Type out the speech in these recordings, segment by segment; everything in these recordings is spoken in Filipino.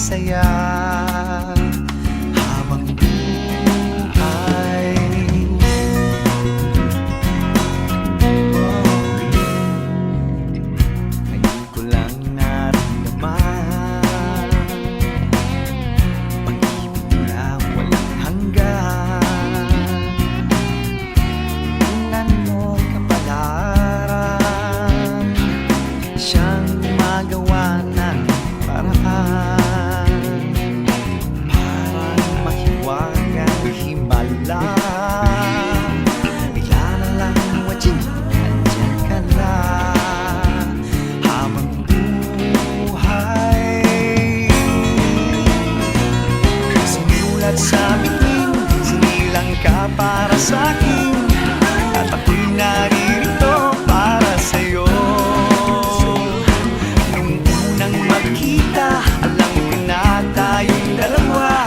masaya habang buhay. Ngayon ko lang naramdaman pag-ibig na walang hanggan. Tingnan mo kapalaran, siyang magawa ng paraan, parang mahiwagang himala. Bigla na lang watching, nandiyan ka na habang buhay. Sinulat sa bituin, sinilang ka para sa'kin, at ako'y naririto para sa'yo. Nung unang magkita, alam ko na tayong dalawa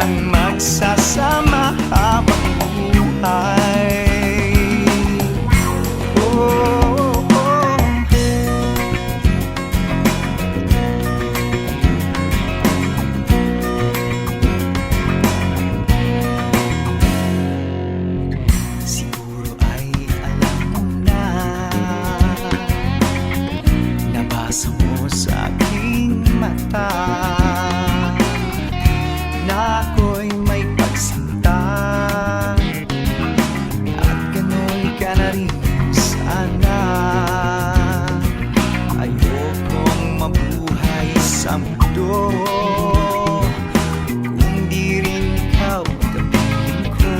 ang magsasama habang buhay. Oh, oh, oh. Siguro ay alam mo na, nabasa mo sa aking mata na ako'y may pagsinta, at ganun ka na rin sana. Ayokong mabuhay sa mundo kung di rin ikaw kapiling ko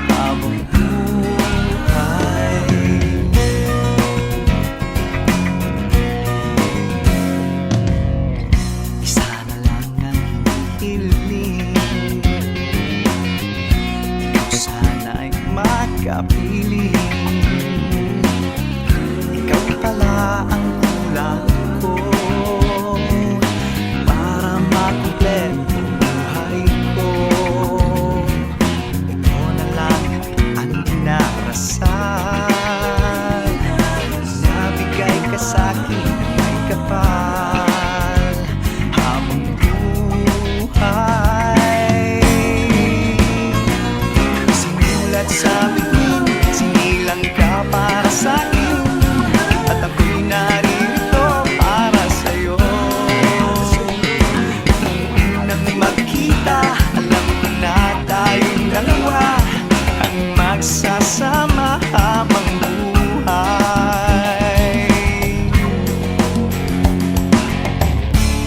habang buhay. Isa na lang ang hinihiling, ikaw sana'y makapiling. Ikaw pala ang kulang ko para makumpleto ang buhay ko. Ikaw na lang ang dinarasal, nabigay ka sa'kin ng may kapal habang buhay. Sinulat sa bituin, sinilang ka para sa'kin, at ako'y naririto para sa'yo. Nung unang magkita, alam ko na tayong dalawa ang magsasama habang buhay.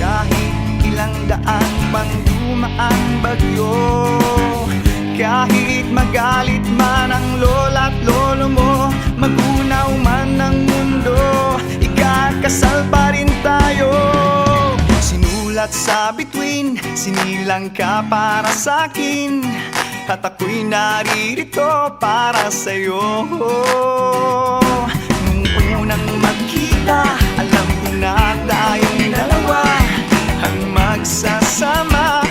Kahit ilang daan pang dumaan bagyo, kahit magalit man ang lola't lolo mo, magunaw man ang mundo, ikakasal pa rin tayo. Sinulat sa bituin, sinilang ka para sa'kin, at ako'y naririto para sa'yo. Nung unang magkita, alam ko na tayong dalawa ang magsasama